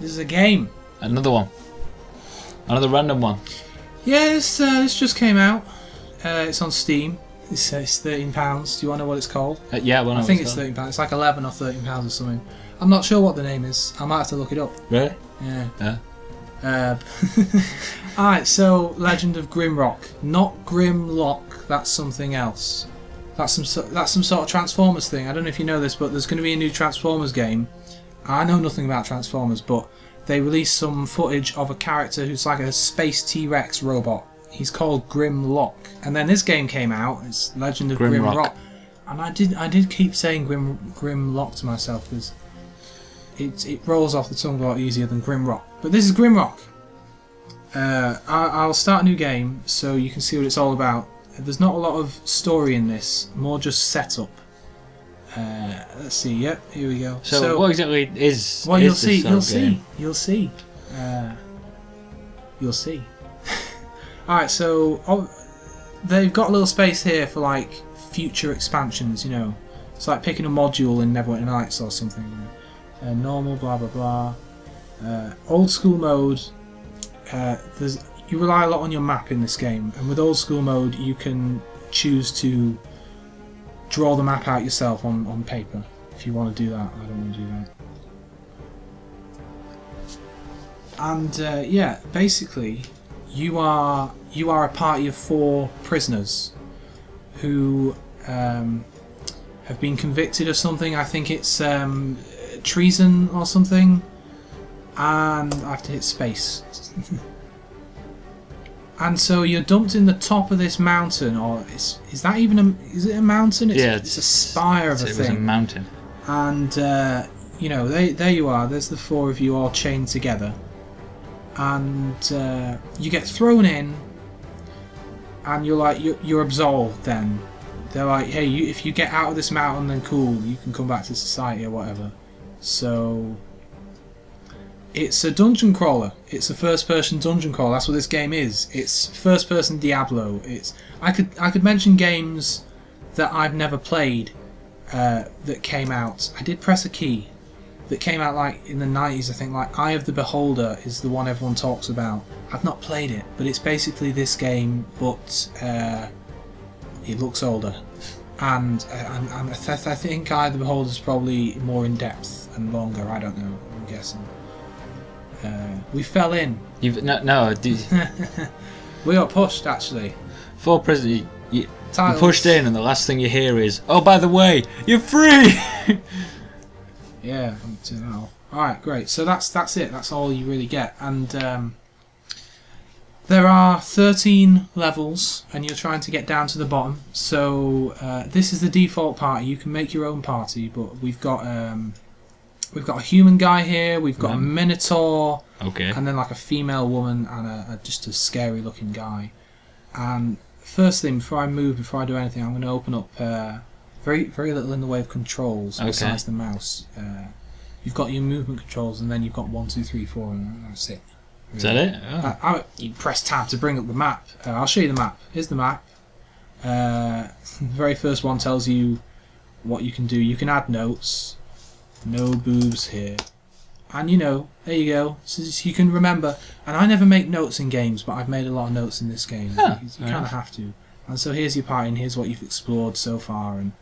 This is a game. Another one. Another random one. Yeah, this just came out. It's on Steam. It's £13. Do you want to know what it's called? Yeah, well, I think it's £13. It's like 11 or £13 or something. I'm not sure what the name is. I might have to look it up. Really? Yeah. Alright, so Legend of Grimrock. Not Grimlock, that's something else. That's some sort of Transformers thing. I don't know if you know this, but there's going to be a new Transformers game. I know nothing about Transformers, but they released some footage of a character who's like a space T-Rex robot. He's called Grimlock. And then this game came out. It's Legend of Grimrock. And I did keep saying Grimlock to myself because it rolls off the tongue a lot easier than Grimrock. But this is Grimrock. I'll start a new game so you can see what it's all about. There's not a lot of story in this, more just setup. Let's see. Yep, here we go. So what exactly is? Well, you'll see. You'll see. All right. So they've got a little space here for like future expansions. You know, it's like picking a module in Neverwinter Nights or something. Normal, blah blah blah. Old school mode. You rely a lot on your map in this game, and with old school mode you can choose to draw the map out yourself on paper if you want to do that. I don't want to do that. And yeah, basically you are a party of 4 prisoners who have been convicted of something. I think it's treason or something, and I have to hit space. And so you're dumped in the top of this mountain, or is that even is it a mountain? It's a spire of a thing. It was a mountain. And you know, there you are. There's the 4 of you all chained together, and you get thrown in, and you're absolved. Then they're like, hey, if you get out of this mountain, then cool, you can come back to society or whatever. So it's a dungeon crawler. It's a first-person dungeon crawler. That's what this game is. It's first-person Diablo. I could mention games that I've never played that came out. I did press a key that came out like in the 90s. I think like Eye of the Beholder is the one everyone talks about. I've not played it, but it's basically this game, but it looks older. And I think Eye of the Beholder is probably more in depth and longer. I don't know. I'm guessing. We fell in. No. We got pushed, actually. 4 prisoners. You pushed in, and the last thing you hear is, "Oh, by the way, you're free." Yeah. Alright, great. So that's it. That's all you really get. And there are 13 levels, and you're trying to get down to the bottom. So this is the default party. You can make your own party, but we've got a human guy here, we've got a minotaur, and then like a female woman and just a scary looking guy. And first thing, before I do anything, I'm going to open up very little in the way of controls besides the mouse. You've got your movement controls, and then you've got 1, 2, 3, 4, and that's it. Is that it? Oh. You press tab to bring up the map. I'll show you the map. Here's the map. The very first one tells you what you can do. You can add notes. No boobs here. And you know, there you go. So you can remember. And I never make notes in games, but I've made a lot of notes in this game. Oh, you kind of have to. And so here's your party, and here's what you've explored so far, and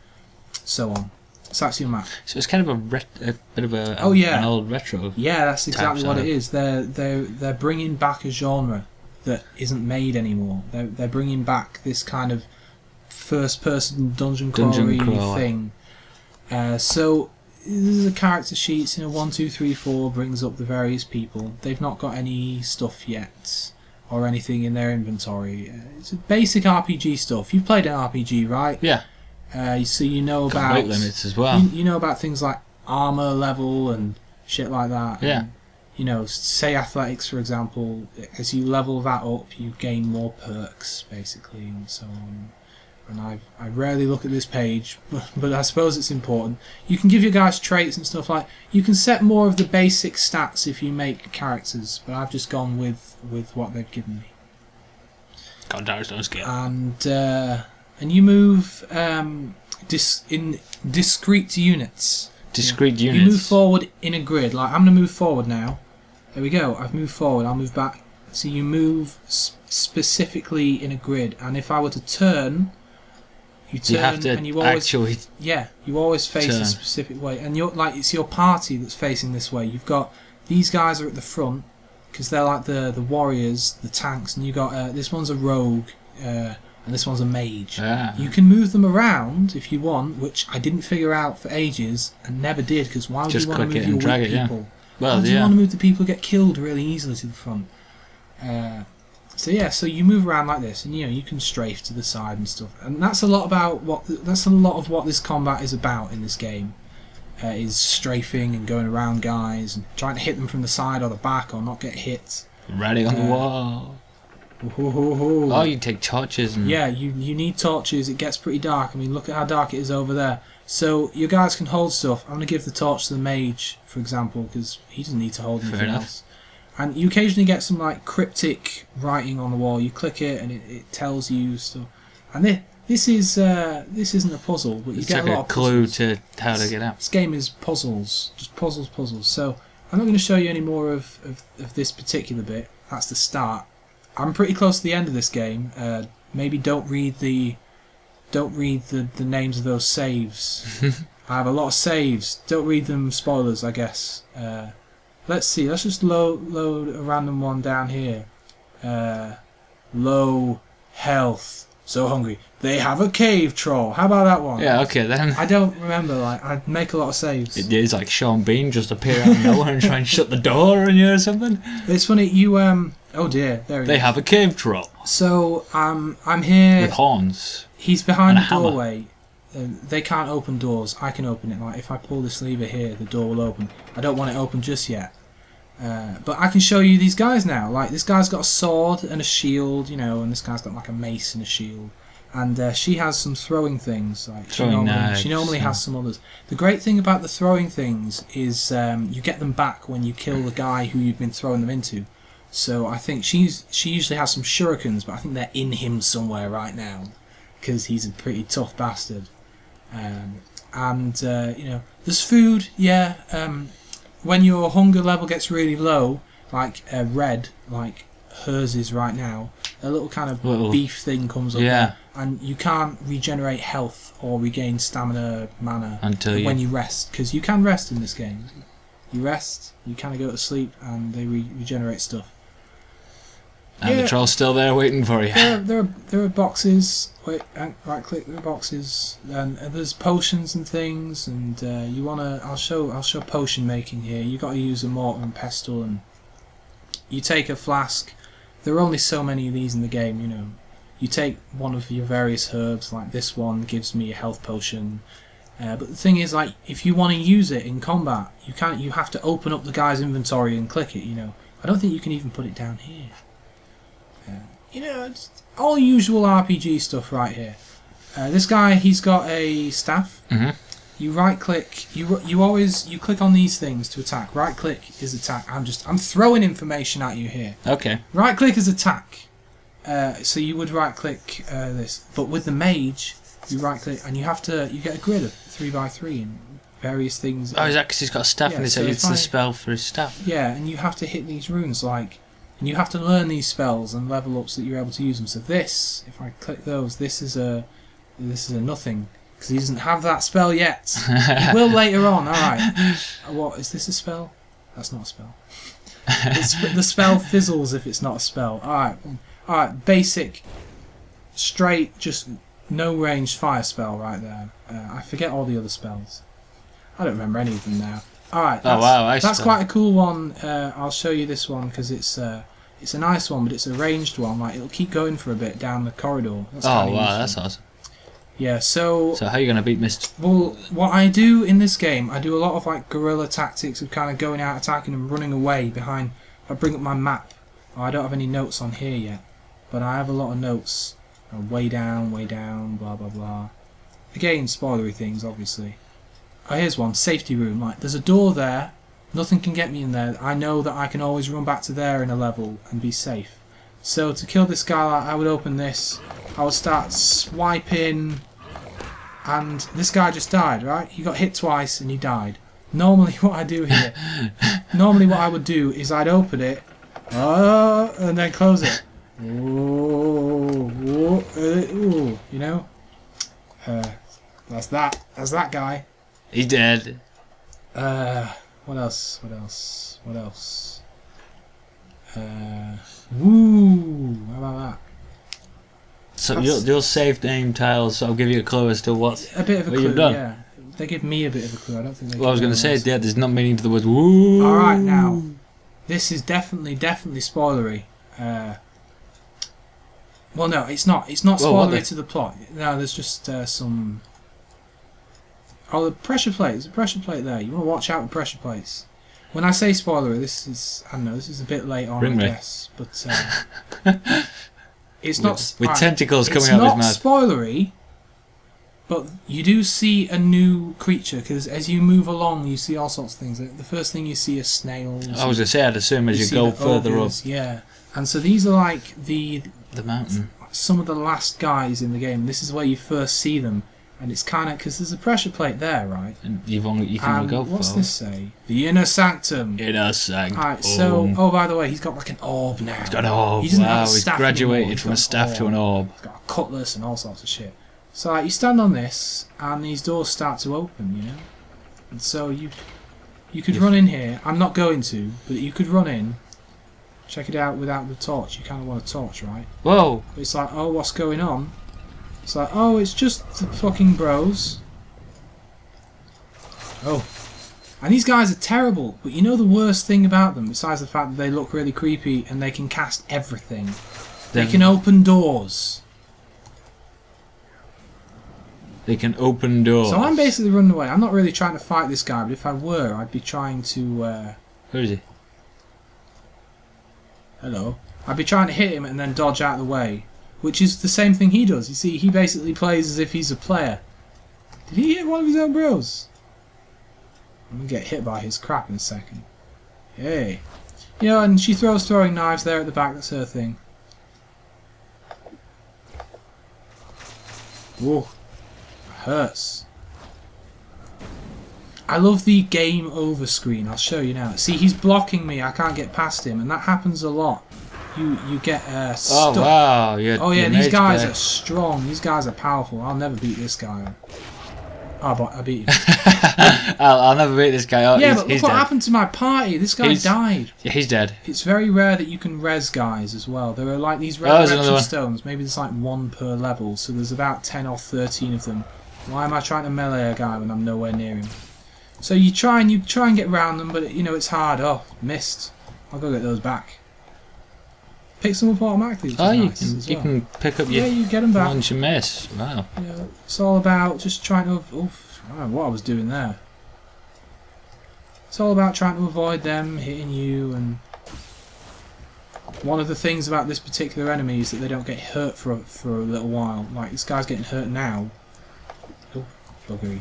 so on. So that's your map. So it's kind of a bit of an old retro. Yeah, that's exactly what it is. They're bringing back a genre that isn't made anymore. They're bringing back this kind of first-person dungeon crawler thing. So this is the character sheets. 1, 2, 3, 4 brings up the various people. They've not got any stuff yet or anything in their inventory. It's basic RPG stuff. You've played an RPG, right? Yeah. So you know about weight limits as well. You know about things like armor level and shit like that. Yeah. And, say athletics, for example. As you level that up, you gain more perks, basically, and so on. And I rarely look at this page, but I suppose it's important. You can give your guys traits and stuff like. You can set more of the basic stats if you make characters, but I've just gone with what they've given me. God, that was no skill. And you move in discrete units. Discrete units. You move forward in a grid. Like I'm going to move forward now, There we go. I've moved forward. I'll move back. So you move specifically in a grid, and if I were to turn, you turn, you have to and you always actually you always face turn. a specific way, and you're like it's your party that's facing this way. You've got these guys are at the front because they're like the warriors, the tanks, and you got this one's a rogue. And this one's a mage. Ah. You can move them around if you want, which I didn't figure out for ages and never did, because why would Just you want to click move it your and weak drag it, people? Well, why do you want to move the people who get killed really easily to the front? So yeah, so you move around like this, and you can strafe to the side and stuff, and that's a lot of what this combat is about in this game. Is strafing and going around guys and trying to hit them from the side or the back or not get hit. Writing on the wall. Oh, you take torches and... Yeah, you need torches. It gets pretty dark. I mean, look at how dark it is over there. So your guys can hold stuff. I'm going to give the torch to the mage, for example, because he doesn't need to hold anything else. And you occasionally get some like cryptic writing on the wall. You click it and it tells you stuff. And this isn't a puzzle, but you get a lot of clue to how to get out. This game is puzzles, just puzzles. So I'm not going to show you any more of this particular bit. That's the start. I'm pretty close to the end of this game. Maybe don't read the names of those saves. I have a lot of saves. Don't read them. Spoilers, I guess. Let's see. Let's just load a random one down here. Low health. So hungry. They have a cave troll. How about that one? Yeah, okay then. I don't remember. Like I'd make a lot of saves. It is like Sean Bean just appear out of nowhere and try and shut the door on you or something. It's funny. You Oh dear. There he is. They have a cave troll. So I'm here with horns. He's behind and the doorway. They can't open doors. I can open it. Like if I pull this lever here, the door will open. I don't want it open just yet. But I can show you these guys now. Like this guy's got a sword and a shield, and this guy's got like a mace and a shield. And she has some throwing things. Like she normally has some others. The great thing about the throwing things is you get them back when you kill the guy who you've been throwing them into. So I think she usually has some shurikens, but I think they're in him somewhere right now because he's a pretty tough bastard. There's food. Yeah. When your hunger level gets really low, like red, like hers is right now, a little kind of beef thing comes up there, and you can't regenerate health or regain stamina, mana when you rest, because you can rest in this game. You rest, you kind of go to sleep, and they regenerate stuff. And the troll's still there waiting for you. There are boxes. Wait, right click the boxes, and there's potions and things. And you wanna? I'll show potion making here. You got to use a mortar and pestle, and you take a flask. There are only so many of these in the game, You take one of your various herbs, like this one gives me a health potion. But the thing is, like, if you want to use it in combat, you can't. You have to open up the guy's inventory and click it. I don't think you can even put it down here. It's all usual RPG stuff right here. This guy, he's got a staff. Mm-hmm. You right click. You click on these things to attack. Right click is attack. I'm throwing information at you here. Okay. Right click is attack. So you would right click this, but with the mage, you right click and you get a grid of 3x3 and various things. Oh, is that because he's got a staff in his head? It's the spell for his staff. Yeah, and you have to hit these runes and you have to learn these spells and level up so that you're able to use them. So this, if I click those, this is a nothing because he doesn't have that spell yet. He will later on. All right. What is this? A spell? That's not a spell. The spell fizzles if it's not a spell. All right. Basic, straight, just no range fire spell right there. I forget all the other spells. I don't remember any of them now. Alright, that's quite a cool one. I'll show you this one because it's a nice one, but it's a ranged one. Like it'll keep going for a bit down the corridor. That's that's awesome. Yeah, so how are you gonna beat Mist? Well, what I do in this game, I do a lot of like guerrilla tactics of kind of going out, attacking and running away behind. I bring up my map. I don't have any notes on here yet, but I have a lot of notes. Way down, blah blah blah. Again, spoilery things, obviously. Oh, here's one. Safety room. Like, there's a door there. Nothing can get me in there. I know that I can always run back to there in a level and be safe. So to kill this guy, I would open this. I would start swiping. And this guy just died, right? He got hit twice and he died. Normally what I do here, normally what I would do is I'd open it, and then close it. Ooh, you know? That's that guy. He's dead. What else? What else? What else? Woo! How about that? So your save name tiles sort of give you a clue as to what you've done. Yeah. They give me a bit of a clue. I don't think they. Well, I was going to say, yeah, there's not meaning to the word woo. All right, now, this is definitely spoilery. Well, no, it's not. It's not spoilery to the plot. No, there's just some. Oh, the pressure plate. There's a pressure plate there. You want to watch out for pressure plates. When I say spoilery, this is, I don't know, this is a bit late on, I guess, but it's not with tentacles coming out of his mouth. It's not spoilery, but you do see a new creature because as you move along, you see all sorts of things. The first thing you see are snails. I was gonna say, I'd assume as you go further up. Yeah, and so these are like the mountain. Some of the last guys in the game. This is where you first see them. And it's kind of because there's a pressure plate there, right? And you can only go for. What's this say? The inner sanctum. Inner sanctum. Alright, so by the way, he's got like an orb now. He's got an orb. Wow, he's graduated from a staff to an orb. He's got a cutlass and all sorts of shit. So like, you stand on this, and these doors start to open, you know. And so you could run in here. I'm not going to, but you could run in. Check it out without the torch. You kind of want a torch, right? Whoa! But it's like, oh, what's going on? It's like, oh, it's just the fucking bros. Oh. And these guys are terrible, but you know the worst thing about them, besides the fact that they look really creepy and they can cast everything? They can open doors. They can open doors. So I'm basically running away. I'm not really trying to fight this guy, but if I were, I'd be trying to... Who is he? Hello. I'd be trying to hit him and then dodge out of the way. Which is the same thing he does. You see, he basically plays as if he's a player. Did he hit one of his own bros? I'm going to get hit by his crap in a second. Hey. You know, and she throws throwing knives there at the back. That's her thing. Whoa. Hurts. I love the game over screen. I'll show you now. See, he's blocking me. I can't get past him. And that happens a lot. You get stuck. Oh wow! These guys are strong. These guys are powerful. I'll never beat this guy. Oh, but I beat him. I'll never beat this guy. Oh, yeah, but look what happened to my party. This guy died. Yeah, he's dead. It's very rare that you can res guys as well. There are like these resurrection stones. Maybe there's like one per level, so there's about 10 or 13 of them. Why am I trying to melee a guy when I'm nowhere near him? So you try and get around them, but you know it's hard. Oh, missed. I'll go get those back. Pick them up automatically. Which is you can pick up your you get them back once you miss. Wow. You know, it's all about just trying to. I don't know what I was doing there. It's all about trying to avoid them hitting you, and one of the things about this particular enemy is that they don't get hurt for a little while. Like this guy's getting hurt now. Oh, buggery.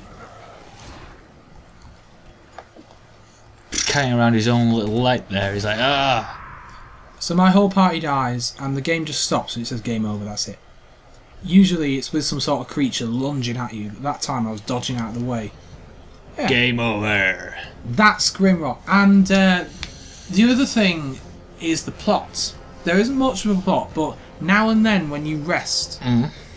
Carrying around his own little light there. He's like, ah. So my whole party dies, and the game just stops, and it says game over, that's it. Usually it's with some sort of creature lunging at you, but that time I was dodging out of the way. Yeah. Game over. That's Grimrock. And the other thing is the plot. There isn't much of a plot, but now and then when you rest,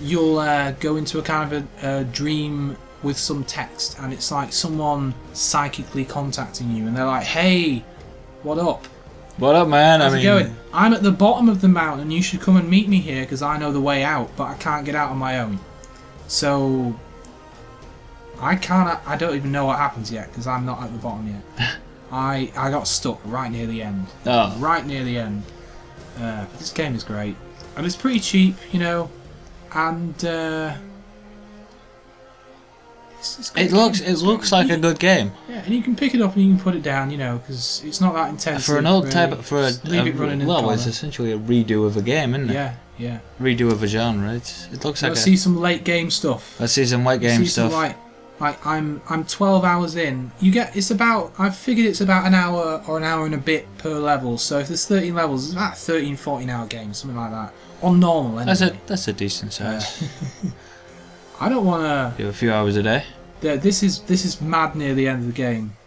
you'll go into a kind of a dream with some text, and it's like someone psychically contacting you, and they're like, hey, what up? What up, man? How's it going? I'm at the bottom of the mountain. You should come and meet me here because I know the way out, but I can't get out on my own. So I don't even know what happens yet because I'm not at the bottom yet. I got stuck right near the end. Oh. Right near the end. This game is great, and it's pretty cheap, you know, and it looks like a good game. Yeah, and you can pick it up and you can put it down, you know, because it's not that intense. For an old type, leave it running in the corner. It's essentially a redo of a game, isn't it? Yeah, yeah. Redo of a genre. It looks like. Let's see some late game stuff. Let's see some late game stuff. Like I'm 12 hours in. I've figured it's about an hour or an hour and a bit per level. So if there's 13 levels, it's about a 13, 14 hour game, something like that. On normal, anyway. That's a decent size. I don't want to do a few hours a day. This is mad near the end of the game.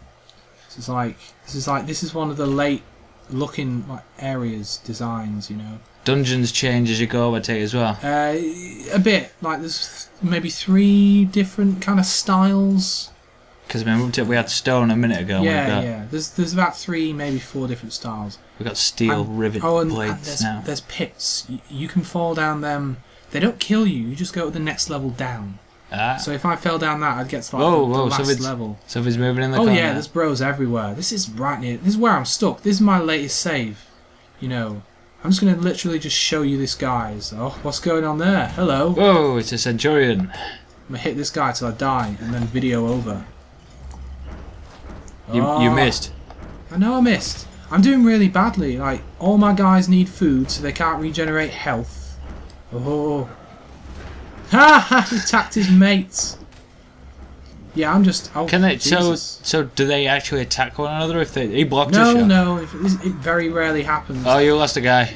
This is one of the late looking like areas designs, you know. Dungeons change as you go, I take as well. A bit like there's maybe 3 different kind of styles. Because remember we had stone a minute ago. Yeah. There's about 3, maybe 4 different styles. We've got steel rivet blades now. There's pits. You can fall down them. They don't kill you. You just go to the next level down. So if I fell down that, I'd get to like the last level. So if it's moving in the corner. Oh yeah, there's bros everywhere. This is right near. This is where I'm stuck. This is my latest save. You know, I'm just gonna literally just show you this, guys. Oh, what's going on there? Hello. Whoa, it's a centurion. I'm gonna hit this guy till I die, and then video over. You missed. I know I missed. I'm doing really badly. Like all my guys need food, so they can't regenerate health. Oh. Ha ha! He attacked his mates. Yeah, I'm just. Oh, can they? Jesus. So do they actually attack one another if he blocked a shot? No. It very rarely happens. Oh, you lost a guy.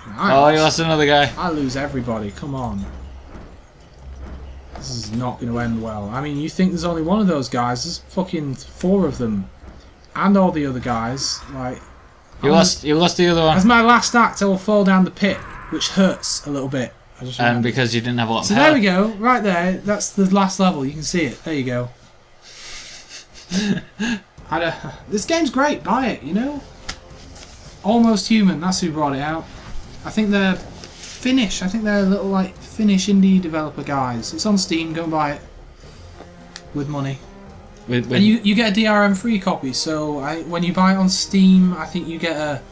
You lost another guy. I lose everybody. Come on. This is not going to end well. I mean, you think there's only one of those guys? There's fucking 4 of them, and all the other guys. Like. You lost the other one. As my last act, I will fall down the pit, which hurts a little bit. And because you didn't have a lot of health. There we go, right there. That's the last level. You can see it. There you go. This game's great. Buy it. You know. Almost Human. That's who brought it out. I think they're Finnish. I think they're little like Finnish indie developer guys. It's on Steam. Go and buy it with money. And you get a DRM free copy. So when you buy it on Steam, I think you get a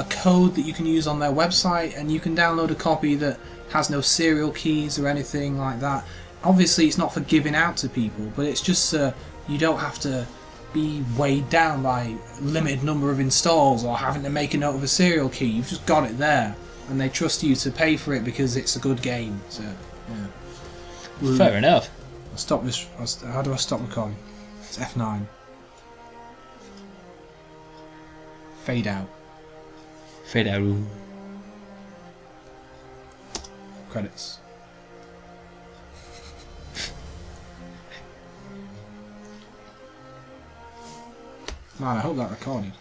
code that you can use on their website, and you can download a copy that has no serial keys or anything like that. Obviously it's not for giving out to people, but it's just you don't have to be weighed down by limited number of installs or having to make a note of a serial key. You've just got it there, and they trust you to pay for it because it's a good game. So yeah. Fair enough. I'll stop this. How do I stop recording? It's F9. Fade out. Fade out. Credits. Man, I hope that recorded.